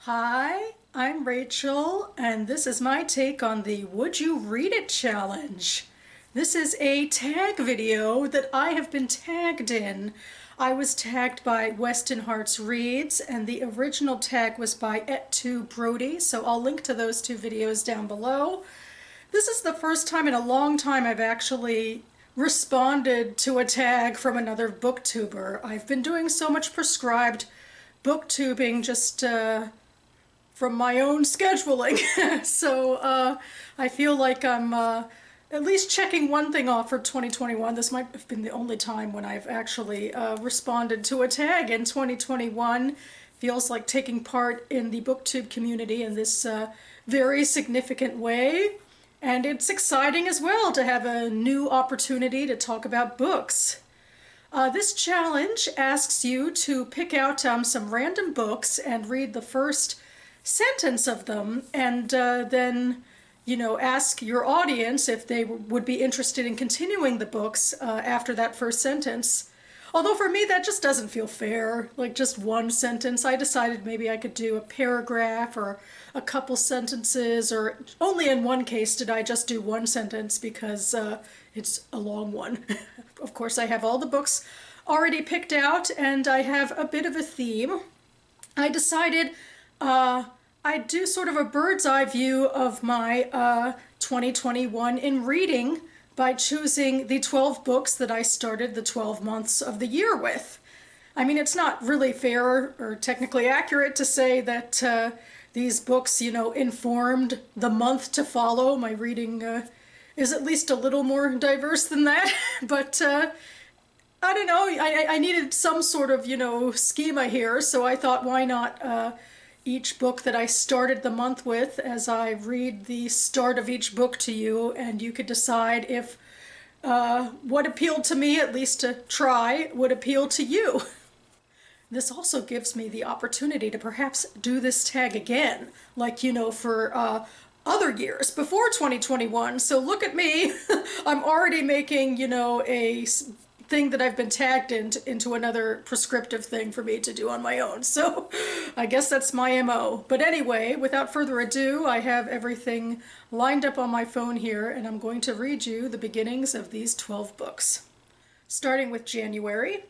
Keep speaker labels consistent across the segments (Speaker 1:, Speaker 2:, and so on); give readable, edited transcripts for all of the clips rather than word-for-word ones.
Speaker 1: Hi, I'm Rachel, and this is my take on the Would You Read It challenge. This is a tag video that I have been tagged in. I was tagged by Weston Hearts Reads, and the original tag was by Et2 Brody, so I'll link to those two videos down below. This is the first time in a long time I've actually responded to a tag from another booktuber. I've been doing so much prescribed booktubing just from my own scheduling. So I feel like I'm at least checking one thing off for 2021. This might have been the only time when I've actually responded to a tag in 2021. Feels like taking part in the booktube community in this very significant way. And it's exciting as well to have a new opportunity to talk about books. This challenge asks you to pick out some random books and read the first sentence of them, and then, ask your audience if they would be interested in continuing the books after that first sentence. Although for me that just doesn't feel fair, like just one sentence. I decided maybe I could do a paragraph or a couple sentences, or only in one case did I just do one sentence because it's a long one. Of course, I have all the books already picked out and I have a bit of a theme. I decided I'd do sort of a bird's eye view of my 2021 in reading by choosing the 12 books that I started the 12 months of the year with. I mean, it's not really fair or technically accurate to say that these books, informed the month to follow. My reading is at least a little more diverse than that. But I don't know, I needed some sort of, schema here, so I thought, why not each book that I started the month with, as I read the start of each book to you, and you could decide if what appealed to me, at least to try, would appeal to you. This also gives me the opportunity to perhaps do this tag again, like, for other years before 2021. So look at me. I'm already making, a thing that I've been tagged into another prescriptive thing for me to do on my own. So I guess that's my MO. But anyway, without further ado, I have everything lined up on my phone here, and I'm going to read you the beginnings of these 12 books. Starting with January.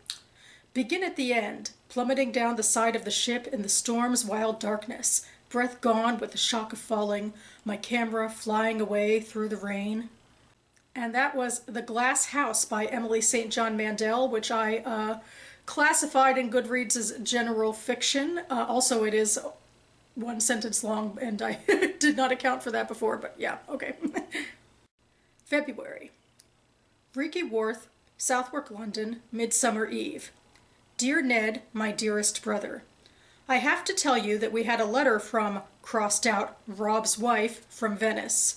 Speaker 1: Begin at the end, plummeting down the side of the ship in the storm's wild darkness, breath gone with the shock of falling, my camera flying away through the rain. And that was The Glass House by Emily St. John Mandel, which I classified in Goodreads as general fiction. Also, it is one sentence long, and I did not account for that before, but yeah, okay. February. Reekie Worth, Southwark, London, Midsummer Eve. Dear Ned, my dearest brother, I have to tell you that we had a letter from crossed out Rob's wife from Venice.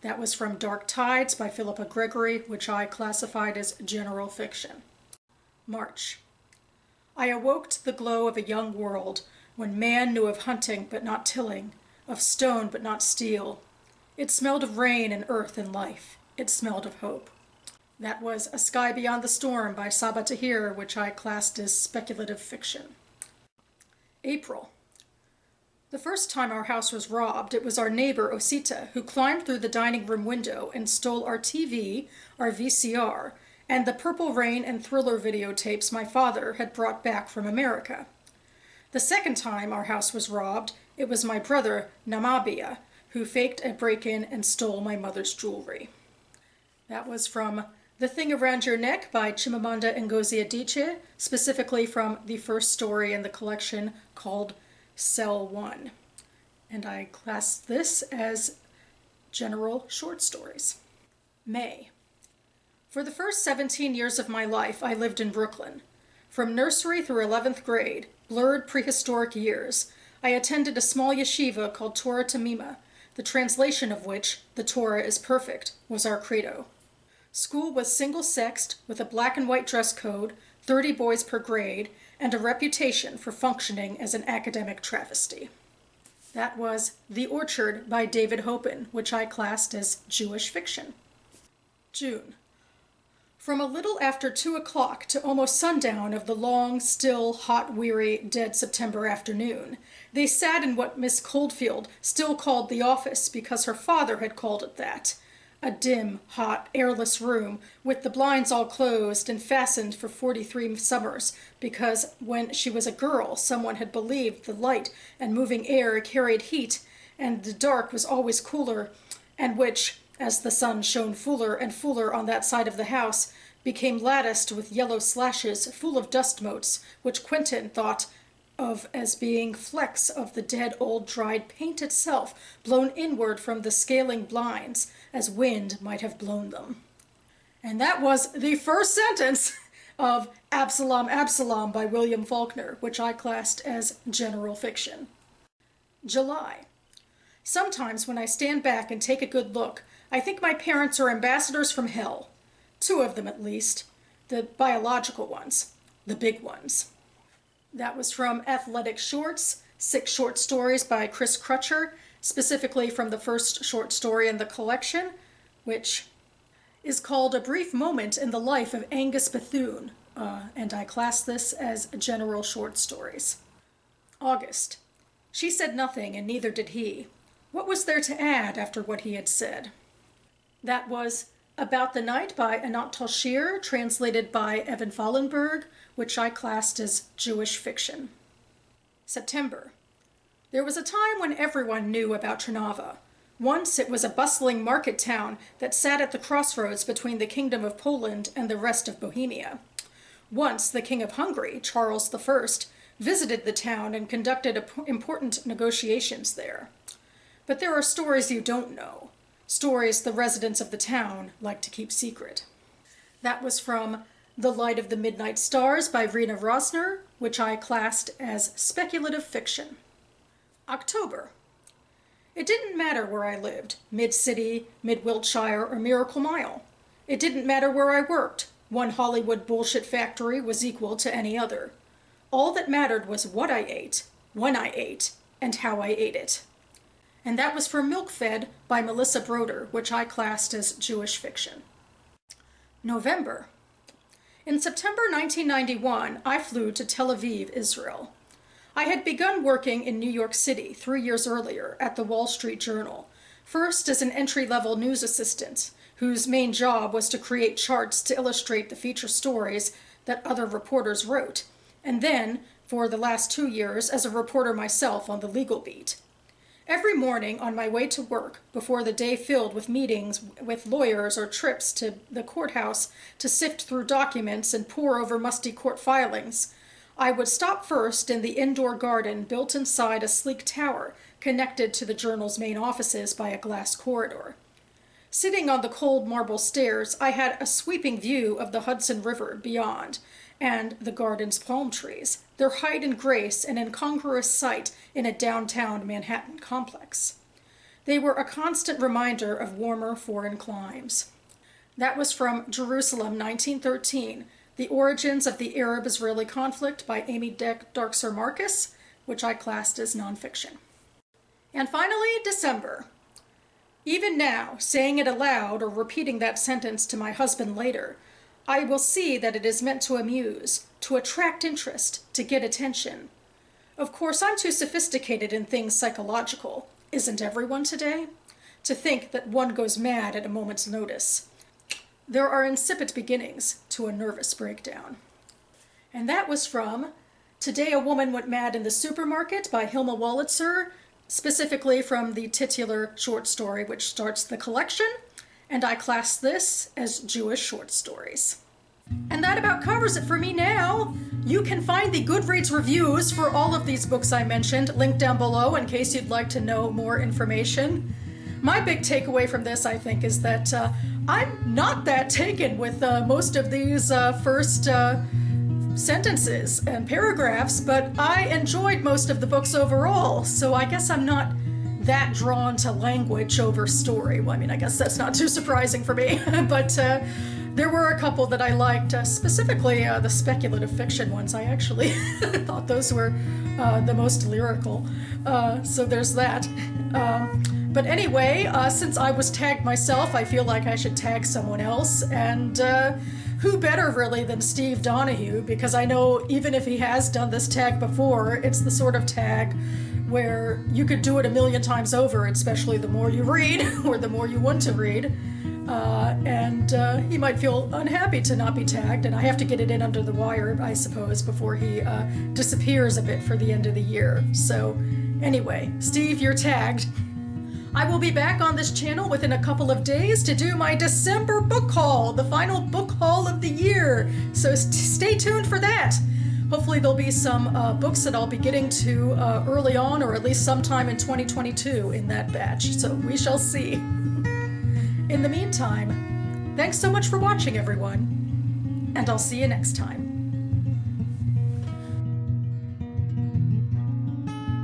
Speaker 1: That was from Dark Tides by Philippa Gregory, which I classified as general fiction. March. I awoke to the glow of a young world, when man knew of hunting but not tilling, of stone but not steel. It smelled of rain and earth and life. It smelled of hope. That was A Sky Beyond the Storm by Sabaa Tahir, which I classed as speculative fiction. April. The first time our house was robbed, it was our neighbor Osita who climbed through the dining room window and stole our TV, our VCR, and the Purple Rain and Thriller videotapes my father had brought back from America. The second time our house was robbed, it was my brother Namabia who faked a break-in and stole my mother's jewelry. That was from The Thing Around Your Neck by Chimamanda Ngozi Adichie, specifically from the first story in the collection called Cell 1. And I classed this as general short stories. May. For the first 17 years of my life, I lived in Brooklyn. From nursery through 11th grade, blurred prehistoric years, I attended a small yeshiva called Torah Tamima, the translation of which, the Torah is perfect, was our credo. School was single-sexed, with a black and white dress code, 30 boys per grade, and a reputation for functioning as an academic travesty. That was The Orchard by David Hopin, which I classed as Jewish fiction. June. From a little after 2 o'clock to almost sundown of the long, still, hot, weary, dead September afternoon, they sat in what Miss Coldfield still called the office because her father had called it that. A dim, hot, airless room with the blinds all closed and fastened for 43 summers because when she was a girl someone had believed the light and moving air carried heat and the dark was always cooler, and which, as the sun shone fuller and fuller on that side of the house, became latticed with yellow slashes full of dust motes, which Quentin thought of as being flecks of the dead old dried paint itself, blown inward from the scaling blinds, as wind might have blown them. And that was the first sentence of Absalom, Absalom by William Faulkner, which I classed as general fiction. July. Sometimes when I stand back and take a good look, I think my parents are ambassadors from hell. 2 of them at least. The biological ones. The big ones. That was from Athletic Shorts, 6 short stories by Chris Crutcher, specifically from the first short story in the collection, which is called A Brief Moment in the Life of Angus Bethune, and I class this as general short stories. August. She said nothing, and neither did he. What was there to add after what he had said? That was About the Night by Anat Talshir, translated by Evan Fallenberg, which I classed as Jewish fiction. September. There was a time when everyone knew about Trnava. Once it was a bustling market town that sat at the crossroads between the Kingdom of Poland and the rest of Bohemia. Once the King of Hungary, Charles I, visited the town and conducted important negotiations there. But there are stories you don't know. Stories the residents of the town like to keep secret. That was from The Light of the Midnight Stars by Rena Rosner, which I classed as speculative fiction. October. It didn't matter where I lived, Mid-City, Mid-Wiltshire, or Miracle Mile. It didn't matter where I worked. One Hollywood bullshit factory was equal to any other. All that mattered was what I ate, when I ate, and how I ate it. And that was for Milk Fed by Melissa Broder, which I classed as Jewish fiction. November. In September 1991, I flew to Tel Aviv, Israel. I had begun working in New York City 3 years earlier at the Wall Street Journal, first as an entry-level news assistant, whose main job was to create charts to illustrate the feature stories that other reporters wrote, and then, for the last 2 years, as a reporter myself on the legal beat. Every morning on my way to work, before the day filled with meetings with lawyers or trips to the courthouse to sift through documents and pore over musty court filings, I would stop first in the indoor garden built inside a sleek tower connected to the Journal's main offices by a glass corridor. Sitting on the cold marble stairs, I had a sweeping view of the Hudson River beyond, and the garden's palm trees, their height and grace an incongruous sight in a downtown Manhattan complex. They were a constant reminder of warmer foreign climes. That was from Jerusalem, 1913, The Origins of the Arab-Israeli Conflict by Amy Darkser Marcus, which I classed as nonfiction. And finally, December. Even now, saying it aloud or repeating that sentence to my husband later, I will see that it is meant to amuse, to attract interest, to get attention. Of course, I'm too sophisticated in things psychological, isn't everyone today, to think that one goes mad at a moment's notice. There are insipid beginnings to a nervous breakdown. And that was from Today a Woman Went Mad in the Supermarket by Hilma Wolitzer, specifically from the titular short story which starts the collection, and I class this as Jewish short stories. And that about covers it for me now. You can find the Goodreads reviews for all of these books I mentioned linked down below in case you'd like to know more information. My big takeaway from this, I think, is that I'm not that taken with most of these first sentences and paragraphs, but I enjoyed most of the books overall, so I guess I'm not that drawn to language over story. Well, I mean, I guess that's not too surprising for me, but there were a couple that I liked, specifically the speculative fiction ones. I actually thought those were the most lyrical, so there's that. But anyway, since I was tagged myself, I feel like I should tag someone else, and who better really than Steve Donahue, because I know even if he has done this tag before, it's the sort of tag where you could do it a million times over, especially the more you read or the more you want to read. And he might feel unhappy to not be tagged, and I have to get it in under the wire, I suppose, before he disappears a bit for the end of the year. So anyway, Steve, you're tagged. I will be back on this channel within a couple of days to do my December book haul, the final book haul of the year. So stay tuned for that. Hopefully there'll be some books that I'll be getting to early on, or at least sometime in 2022 in that batch. So we shall see. In the meantime, thanks so much for watching, everyone, and I'll see you next time.